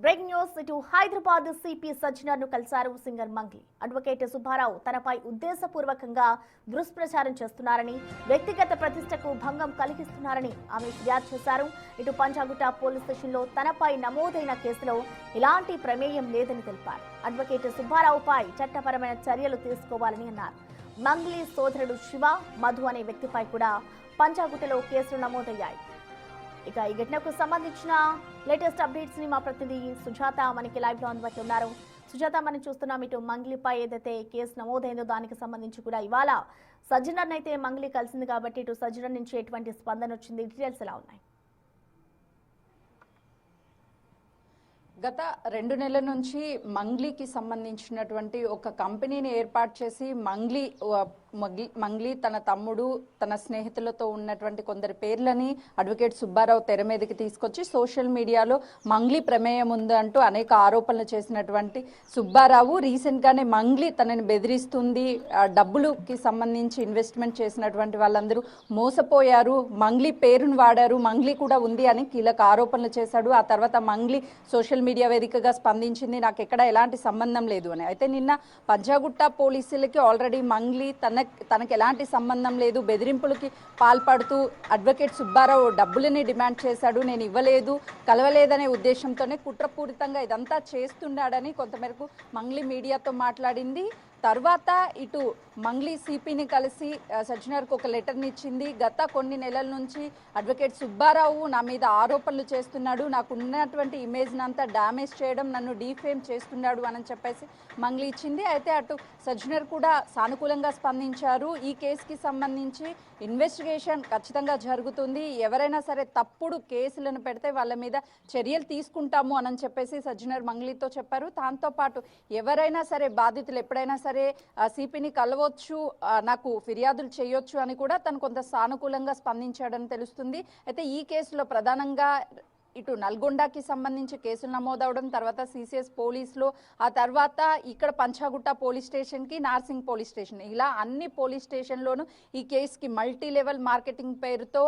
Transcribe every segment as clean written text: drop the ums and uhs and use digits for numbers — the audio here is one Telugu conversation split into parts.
బ్రేకింగ్ న్యూస్ ఇటు హైదరాబాద్ సిపి సజ్జనర్ను కలిశారు సింగర్ మంగ్లీ. అడ్వకేట్ సుబ్బారావు తనపై ఉద్దేశపూర్వకంగా దుష్ప్రచారం చేస్తున్నారని, వ్యక్తిగత ప్రతిష్టకు భంగం కలిగిస్తున్నారని ఆమె ఫిర్యాదు చేశారు. ఇటు పంజాగుట్ట పోలీస్ స్టేషన్లో తనపై నమోదైన కేసులో ఎలాంటి ప్రమేయం లేదని తెలిపారు. అడ్వకేట్ సుబ్బారావుపై చట్టపరమైన చర్యలు తీసుకోవాలని అన్నారు. మంగ్లీ సోదరుడు శివ, మధు అనే వ్యక్తిపై కూడా పంజాగుట్టలో కేసులు నమోదయ్యాయి. ఇక ఈ ఘటనకు సంబంధించిన లేటెస్ట్ అప్డేట్స్ ని మా ప్రతినిధి సుజాత మనకి లైవ్ లో అందుబాటులో ఉన్నారు. సుజాత, మనం చూస్తున్నాం ఇటు మంగ్లీపై ఏదైతే కేసు నమోదైందో దానికి సంబంధించి కూడా ఇవాళ సజ్జనర్ అయితే మంగ్లీ కలిసింది కాబట్టి ఇటు సజ్జనర్ నుంచి ఎటువంటి స్పందన వచ్చింది, డీటెయిల్స్ ఎలా ఉన్నాయి? గత 2 నెలల నుంచి మంగ్లీకి సంబంధించినటువంటి ఒక కంపెనీని ఏర్పాటు చేసి మంగ్లీ తన తమ్ముడు, తన స్నేహితులతో ఉన్నటువంటి కొందరి పేర్లని అడ్వకేట్ సుబ్బారావు తెర మీదకి తీసుకొచ్చి సోషల్ మీడియాలో మంగ్లీ ప్రమేయం ఉంది అంటూ అనేక ఆరోపణలు చేసినటువంటి సుబ్బారావు రీసెంట్ గానే మంగ్లీ తనని బెదిరిస్తుంది, డబ్బులుకి సంబంధించి ఇన్వెస్ట్మెంట్ చేసినటువంటి వాళ్ళందరూ మోసపోయారు, మంగ్లీ పేరును వాడారు, మంగ్లీ కూడా ఉంది అని కీలక ఆరోపణలు చేశాడు. ఆ తర్వాత మంగ్లీ సోషల్ మీడియా వేదికగా స్పందించింది, నాకు ఎక్కడ ఎలాంటి సంబంధం లేదు అని. అయితే నిన్న పంజాగుట్ట పోలీసులకి ఆల్రెడీ మంగ్లీ తనకి ఎలాంటి సంబంధం లేదు, బెదిరింపులకి పాల్పడుతూ అడ్వకేట్ సుబ్బారావు డబ్బులని డిమాండ్ చేశాడు, నేను ఇవ్వలేదు, కలవలేదనే ఉద్దేశంతోనే కుట్రపూరితంగా ఇదంతా చేస్తున్నాడని కొంతమేరకు మంగ్లీ మీడియాతో మాట్లాడింది. తర్వాత ఇటు మంగ్లీ సిపిని కలిసి సజ్జనర్కు ఒక లెటర్ని ఇచ్చింది. గత కొన్ని నెలల నుంచి అడ్వకేట్ సుబ్బారావు నా మీద ఆరోపణలు చేస్తున్నాడు, నాకు ఉన్నటువంటి ఇమేజ్ని అంతా డ్యామేజ్ చేయడం, నన్ను డీఫేమ్ చేస్తున్నాడు అని చెప్పేసి మంగ్లీ ఇచ్చింది. అయితే అటు సజ్జనర్ కూడా సానుకూలంగా స్పందించారు. ఈ కేసుకి సంబంధించి ఇన్వెస్టిగేషన్ ఖచ్చితంగా జరుగుతుంది, ఎవరైనా సరే తప్పుడు కేసులను పెడితే వాళ్ళ మీద చర్యలు తీసుకుంటాము అని చెప్పేసి సజ్జనర్ మంగ్లీతో చెప్పారు. దాంతోపాటు ఎవరైనా సరే బాధితులు ఎప్పుడైనా సరే సిపిని కలవచ్చు, నాకు ఫిర్యాదులు చేయొచ్చు అని కూడా తను కొంత సానుకూలంగా స్పందించాడని తెలుస్తుంది. అయితే ఈ కేసులో ప్రధానంగా ఇటు నల్గొండకి సంబంధించి కేసులు నమోదవడం, తర్వాత సిసిఎస్ పోలీసులు, ఆ తర్వాత ఇక్కడ పంచాగుట్ట పోలీస్ స్టేషన్కి, నార్సింగ్ పోలీస్ స్టేషన్, ఇలా అన్ని పోలీస్ స్టేషన్లోనూ ఈ కేసుకి మల్టీ లెవెల్ మార్కెటింగ్ పేరుతో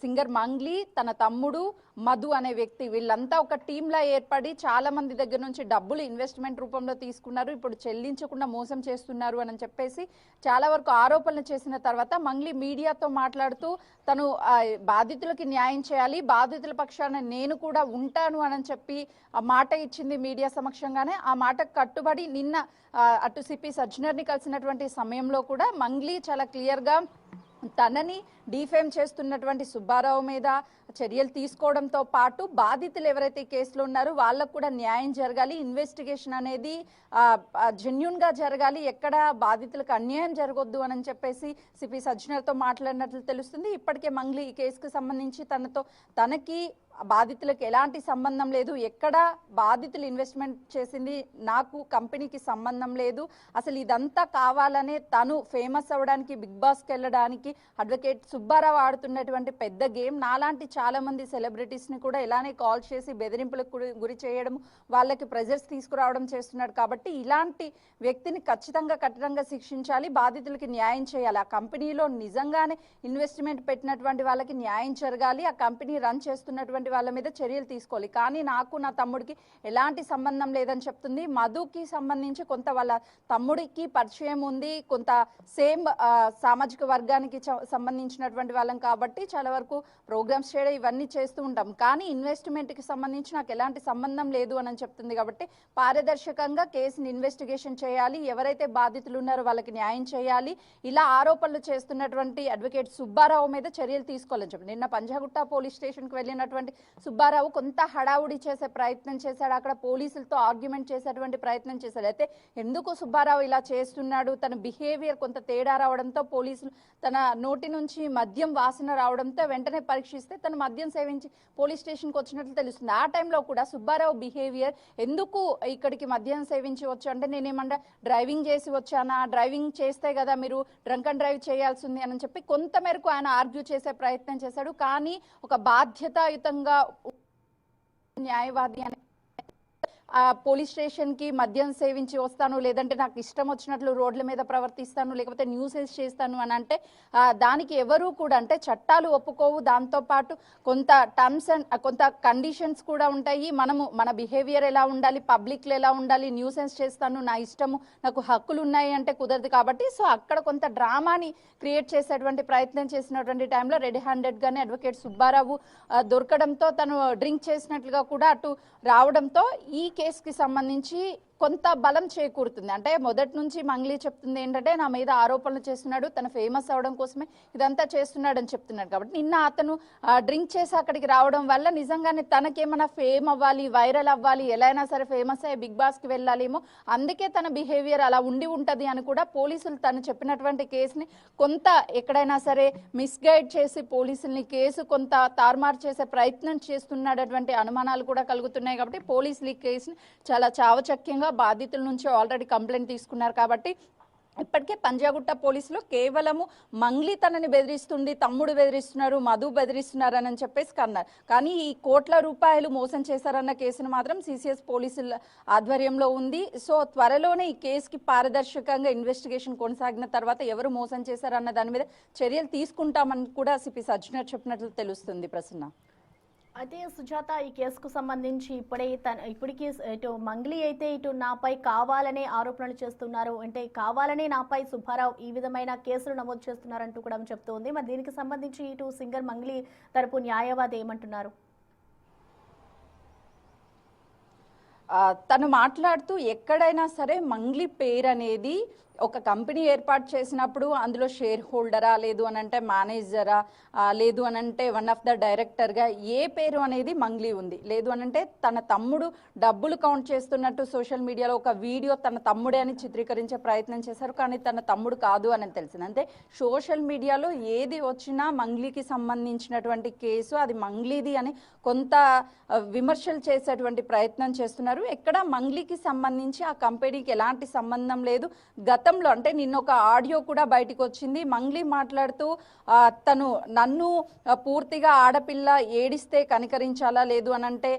సింగర్ మంగ్లీ, తన తమ్ముడు మధు అనే వ్యక్తి, వీళ్ళంతా ఒక టీంలా ఏర్పడి చాలా మంది దగ్గర నుంచి డబ్బులు ఇన్వెస్ట్మెంట్ రూపంలో తీసుకున్నారు, ఇప్పుడు చెల్లించకుండా మోసం చేస్తున్నారు అని చెప్పేసి చాలా వరకు ఆరోపణలు చేసిన తర్వాత మంగ్లీ మీడియాతో మాట్లాడుతూ తను బాధితులకి న్యాయం చేయాలి, బాధితుల పక్షాన నేను కూడా ఉంటాను అని చెప్పి ఆ మాట ఇచ్చింది మీడియా సమక్షంగానే. ఆ మాటకు కట్టుబడి నిన్న అటు సిపి సజ్జనర్ని కలిసినటువంటి సమయంలో కూడా మంగ్లీ చాలా క్లియర్గా తనని డీఫేమ్ చేస్తున్నటువంటి సుబ్బారావు మీద చర్యలు తీసుకోవడంతో పాటు బాధితులు ఎవరైతే ఈ కేసులో ఉన్నారో వాళ్ళకు కూడా న్యాయం జరగాలి, ఇన్వెస్టిగేషన్ అనేది జెన్యూన్గా జరగాలి, ఎక్కడ బాధితులకు అన్యాయం జరగొద్దు అని చెప్పేసి సిపి సజ్జనర్తో మాట్లాడినట్లు తెలుస్తుంది. ఇప్పటికే మంగ్లీ ఈ కేసుకు సంబంధించి తనకి బాధితులకు ఎలాంటి సంబంధం లేదు, ఎక్కడ బాధితులు ఇన్వెస్ట్మెంట్ చేసింది నాకు కంపెనీకి సంబంధం లేదు, అసలు ఇదంతా కావాలనే తను ఫేమస్ అవ్వడానికి, బిగ్ బాస్కి వెళ్ళడానికి అడ్వకేట్ సుబ్బారావు ఆడుతున్నటువంటి పెద్ద గేమ్, నాలాంటి చాలా మంది సెలబ్రిటీస్ని కూడా ఇలానే కాల్ చేసి బెదిరింపులకు గురి చేయడం, వాళ్ళకి ప్రెజర్స్ తీసుకురావడం చేస్తున్నాడు. కాబట్టి ఇలాంటి వ్యక్తిని ఖచ్చితంగా కఠినంగా శిక్షించాలి, బాధితులకి న్యాయం చేయాలి, ఆ కంపెనీలో నిజంగానే ఇన్వెస్ట్మెంట్ పెట్టినటువంటి వాళ్ళకి న్యాయం జరగాలి, ఆ కంపెనీ రన్ చేస్తున్నటువంటి వాళ్ళ మీద చర్యలు తీసుకోవాలి. కానీ నాకు నా తమ్ముడికి ఎలాంటి సంబంధం లేదని చెప్తుంది. మధుకి సంబంధించి కొంత వాళ్ళ తమ్ముడికి పరిచయం ఉంది, కొంత సేమ్ సామాజిక వర్గానికి సంబంధించినటువంటి వాళ్ళం కాబట్టి చాలా వరకు ప్రోగ్రామ్స్ చేయడం ఇవన్నీ చేస్తూ ఉంటాం, కానీ ఇన్వెస్ట్మెంట్కి సంబంధించి నాకు ఎలాంటి సంబంధం లేదు అని చెప్తుంది. కాబట్టి పారదర్శకంగా కేసుని ఇన్వెస్టిగేషన్ చేయాలి, ఎవరైతే బాధితులు ఉన్నారో వాళ్ళకి న్యాయం చేయాలి, ఇలా ఆరోపణలు చేస్తున్నటువంటి అడ్వకేట్ సుబ్బారావు మీద చర్యలు తీసుకోవాలని చెప్పి నిన్న పంజాగుట్ట పోలీస్ స్టేషన్కి వెళ్ళినటువంటి సుబ్బారావు కొంత హడావుడి చేసే ప్రయత్నం చేశాడు, అక్కడ పోలీసులతో ఆర్గ్యుమెంట్ చేసేటువంటి ప్రయత్నం చేశాడు. అయితే ఎందుకు సుబ్బారావు ఇలా చేస్తున్నాడు, తన బిహేవియర్ కొంత తేడా రావడంతో పోలీసులు తన నోటి నుంచి మద్యం వాసన రావడంతో వెంటనే పరీక్షిస్తే తను మద్యం సేవించి పోలీస్ స్టేషన్కి వచ్చినట్లు తెలుస్తుంది. ఆ టైంలో కూడా సుబ్బారావు బిహేవియర్, ఎందుకు ఇక్కడికి మద్యం సేవించి వచ్చా అంటే నేనేమన్నా డ్రైవింగ్ చేసి వచ్చానా, డ్రైవింగ్ చేస్తే కదా మీరు డ్రంక్ అండ్ డ్రైవ్ చేయాల్సింది అని చెప్పి కొంతమేరకు ఆయన ఆర్గ్యూ చేసే ప్రయత్నం చేశాడు. కానీ ఒక బాధ్యతాయుతంగా న్యాయవాది అనే పోలీస్ స్టేషన్కి మద్యం సేవించి వస్తాను, లేదంటే నాకు ఇష్టం వచ్చినట్లు రోడ్ల మీద ప్రవర్తిస్తాను, లేకపోతే న్యూసెన్స్ చేస్తాను అని అంటే దానికి ఎవరు కూడా అంటే చట్టాలు ఒప్పుకోవు. దాంతోపాటు కొంత టర్మ్స్ అండ్ కొంత కండిషన్స్ కూడా ఉంటాయి. మన బిహేవియర్ ఎలా ఉండాలి, పబ్లిక్లో ఎలా ఉండాలి, న్యూసెన్స్ చేస్తాను, నా ఇష్టము, నాకు హక్కులు ఉన్నాయి అంటే కుదరదు. కాబట్టి సో అక్కడ కొంత డ్రామాని క్రియేట్ చేసేటువంటి ప్రయత్నం చేసినటువంటి టైంలో రెడీ హ్యాండెడ్గానే అడ్వకేట్ సుబ్బారావు దొరకడంతో తను డ్రింక్ చేసినట్లుగా కూడా అటు రావడంతో ఈ కేసుకి సంబంధించి కొంత బలం చేకూరుతుంది. అంటే మొదటి నుంచి మంగ్లీ చెప్తుంది ఏంటంటే నా మీద ఆరోపణలు చేస్తున్నాడు, తను ఫేమస్ అవడం కోసమే ఇదంతా చేస్తున్నాడు అని చెప్తున్నాడు. కాబట్టి నిన్న అతను డ్రింక్ చేసి అక్కడికి రావడం వల్ల నిజంగానే తనకేమైనా ఫేమ్ అవ్వాలి, వైరల్ అవ్వాలి, ఎలా అయినా సరే ఫేమస్ అయ్యి బిగ్ బాస్కి వెళ్ళాలేమో, అందుకే తన బిహేవియర్ అలా ఉండి ఉంటుంది అని కూడా పోలీసులు తను చెప్పినటువంటి కేసుని కొంత ఎక్కడైనా సరే మిస్గైడ్ చేసి పోలీసుల్ని కేసు కొంత తారుమారు చేసే ప్రయత్నం చేస్తున్నటువంటి అనుమానాలు కూడా కలుగుతున్నాయి. కాబట్టి పోలీసులు ఈ కేసుని చాలా చావచక్యంగా బాధితుల నుంచి ఆల్రెడీ కంప్లైంట్ తీసుకున్నారు. కాబట్టి ఇప్పటికే పంజాగుట్ట పోలీసులు కేవలము మంగ్లీ తనని బెదిరిస్తుంది, తమ్ముడు బెదిరిస్తున్నారు, మధు బెదిరిస్తున్నారు అని చెప్పేసి కన్నారు. కానీ ఈ కోట్ల రూపాయలు మోసం చేశారన్న కేసును మాత్రం సిసిఎస్ పోలీసుల ఆధ్వర్యంలో ఉంది. సో త్వరలోనే ఈ కేసుకి పారదర్శకంగా ఇన్వెస్టిగేషన్ కొనసాగిన తర్వాత ఎవరు మోసం చేశారన్న దాని మీద చర్యలు తీసుకుంటామని కూడా సిపి సజ్జనర్ చెప్పినట్లు తెలుస్తుంది. ప్రసన్న, అయితే సుజాత, ఈ కేసుకు సంబంధించి ఇప్పటికీ ఇటు మంగ్లీ అయితే ఇటు నాపై కావాలనే ఆరోపణలు చేస్తున్నారు, అంటే కావాలనే నాపై సుబ్బారావు ఈ విధమైన కేసులు నమోదు చేస్తున్నారంటూ కూడా చెప్తోంది. మరి దీనికి సంబంధించి ఇటు సింగర్ మంగ్లీ తరపు న్యాయవాది ఏమంటున్నారు? తను మాట్లాడుతూ ఎక్కడైనా సరే మంగ్లీ పేరు అనేది ఒక కంపెనీ ఏర్పాటు చేసినప్పుడు అందులో షేర్ హోల్డరా, లేదు అని అంటే మేనేజరా, లేదు అని అంటే వన్ ఆఫ్ ద డైరెక్టర్గా ఏ పేరు అనేది మంగ్లీ ఉంది. లేదు అని అంటే తన తమ్ముడు డబ్బులు కౌంట్ చేస్తున్నట్టు సోషల్ మీడియాలో ఒక వీడియో తన తమ్ముడే అని చిత్రీకరించే ప్రయత్నం చేశారు. కానీ తన తమ్ముడు కాదు అని తెలిసింది. అంటే సోషల్ మీడియాలో ఏది వచ్చినా మంగ్లీకి సంబంధించినటువంటి కేసు అది మంగ్లీది అని కొంత విమర్శలు చేసేటువంటి ప్రయత్నం చేస్తున్నారు. ఎక్కడ మంగ్లీకి సంబంధించి ఆ కంపెనీకి ఎలాంటి సంబంధం లేదు. గతంలో అంటే నిన్న ఒక ఆడియో కూడా బయటకు వచ్చింది. మంగ్లీ మాట్లాడుతూ తను నన్ను పూర్తిగా ఆడపిల్ల ఏడిస్తే కనికరించాలా, లేదు అని అంటే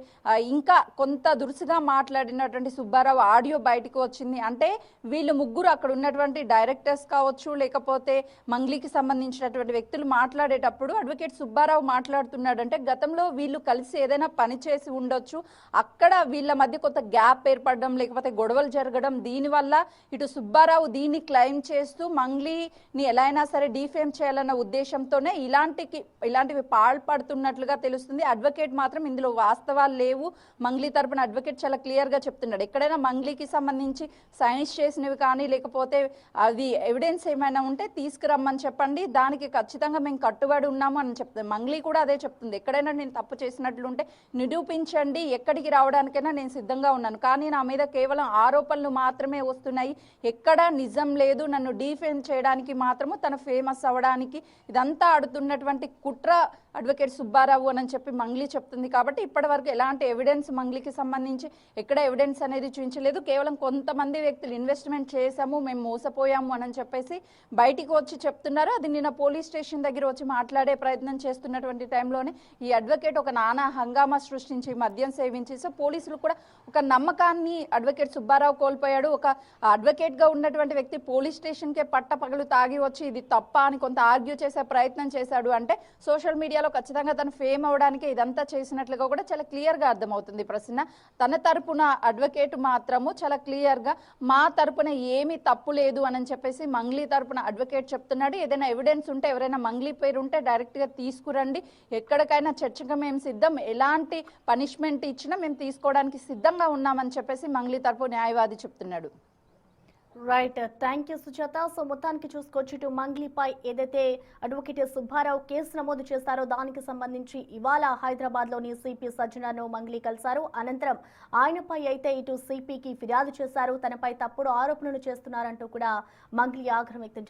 ఇంకా కొంత దురుసుగా మాట్లాడినటువంటి సుబ్బారావు ఆడియో బయటకు వచ్చింది. అంటే వీళ్ళు ముగ్గురు అక్కడ ఉన్నటువంటి డైరెక్టర్స్ కావచ్చు, లేకపోతే మంగ్లీకి సంబంధించినటువంటి వ్యక్తులు మాట్లాడేటప్పుడు అడ్వకేట్ సుబ్బారావు మాట్లాడుతున్నాడు అంటే గతంలో వీళ్ళు కలిసి ఏదైనా పని చేసి ఉండొచ్చు, అక్కడ వీళ్ళ మధ్య కొంత గ్యాప్ ఏర్పడడం, లేకపోతే గొడవలు జరగడం, దీనివల్ల ఇటు సుబ్బారావు దీన్ని క్లెయిమ్ చేస్తూ మంగ్లీని ఎలా అయినా సరే డిఫేమ్ చేయాలన్న ఉద్దేశంతోనే ఇలాంటివి పాల్పడుతున్నట్లుగా తెలుస్తుంది. అడ్వకేట్ మాత్రం ఇందులో వాస్తవాలు లేవు. మంగ్లీ తరపున అడ్వకేట్ చాలా క్లియర్గా చెప్తున్నాడు. ఎక్కడైనా మంగ్లీకి సంబంధించి సైన్స్ చేసినవి కానీ లేకపోతే అది ఎవిడెన్స్ ఏమైనా ఉంటే తీసుకురమ్మని చెప్పండి, దానికి ఖచ్చితంగా మేము కట్టుబడి ఉన్నాము అని చెప్తుంది. మంగ్లీ కూడా అదే చెప్తుంది. ఎక్కడైనా నేను తప్పు చేసినట్లుంటే నిరూపించండి, ఎక్కడికి రావడానికైనా నేను సిద్ధంగా ఉన్నాను, కానీ నా మీద కేవలం ఆరోపణలు మాత్రమే వస్తున్నాయి, ఎక్కడా నిజం లేదు, నన్ను డిఫేమ్ చేయడానికి మాత్రము తన ఫేమస్ అవ్వడానికి ఇదంతా ఆడుతున్నటువంటి కుట్ర అడ్వకేట్ సుబ్బారావు అని చెప్పి మంగ్లీ చెప్తుంది. కాబట్టి ఇప్పటి వరకు ఎలాంటి ఎవిడెన్స్ మంగ్లీకి సంబంధించి ఎక్కడ ఎవిడెన్స్ అనేది చూపించలేదు. కేవలం కొంతమంది వ్యక్తులు ఇన్వెస్ట్మెంట్ చేశాము, మేము మోసపోయాము అని చెప్పేసి బయటికి వచ్చి చెప్తున్నారు. అది నిన్న పోలీస్ స్టేషన్ దగ్గర వచ్చి మాట్లాడే ప్రయత్నం చేస్తున్నటువంటి టైంలోనే ఈ అడ్వకేట్ ఒక నానా హంగామా సృష్టించి మద్యం సేవించి, సో పోలీసులు కూడా ఒక నమ్మకాన్ని అడ్వకేట్ సుబ్బారావు కోల్పోయాడు. ఒక అడ్వకేట్గా ఉన్నటువంటి వ్యక్తి పోలీస్ స్టేషన్కే పట్టపగలు తాగి వచ్చి ఇది తప్ప అని కొంత ఆర్గ్యూ చేసే ప్రయత్నం చేశాడు అంటే సోషల్ మీడియాలో ఖచ్చితంగా తను ఫేమ్ అవడానికి ఇదంతా చేసినట్లుగా కూడా చాలా క్లియర్గా అర్థమవుతుంది. ప్రసన్న, తన తరపున అడ్వకేట్ మాత్రము చాలా క్లియర్గా మా తరపున ఏమీ తప్పు లేదు అని చెప్పేసి మంగ్లీ తరపున అడ్వకేట్ చెప్తున్నాడు. ఏదైనా ఎవిడెన్స్ ఉంటే, ఎవరైనా మంగ్లీ పేరు ఉంటే డైరెక్ట్గా తీసుకురండి, ఎక్కడికైనా చర్చగా మేము సిద్ధం, ఎలాంటి పనిష్మెంట్ ఇచ్చినా మేము తీసుకోవడానికి సిద్ధంగా ఉన్నామని చెప్పేసి మంగ్లీ తరపు న్యాయవాది చెప్తున్నాడు. Right, thank you Sujatha. So మొత్తానికి చూసుకోవచ్చు, ఇటు మంగ్లీపై ఏదైతే అడ్వకేట్ సుబ్బారావు కేసు నమోదు చేశారో దానికి సంబంధించి ఇవాళ హైదరాబాద్లోని సిపి సజ్జనర్ను మంగ్లీ కలిశారు. అనంతరం ఆయనపై అయితే ఇటు సిపికి ఫిర్యాదు చేశారు, తనపై తప్పుడు ఆరోపణలు చేస్తున్నారంటూ కూడా మంగ్లీ ఆగ్రహం వ్యక్తం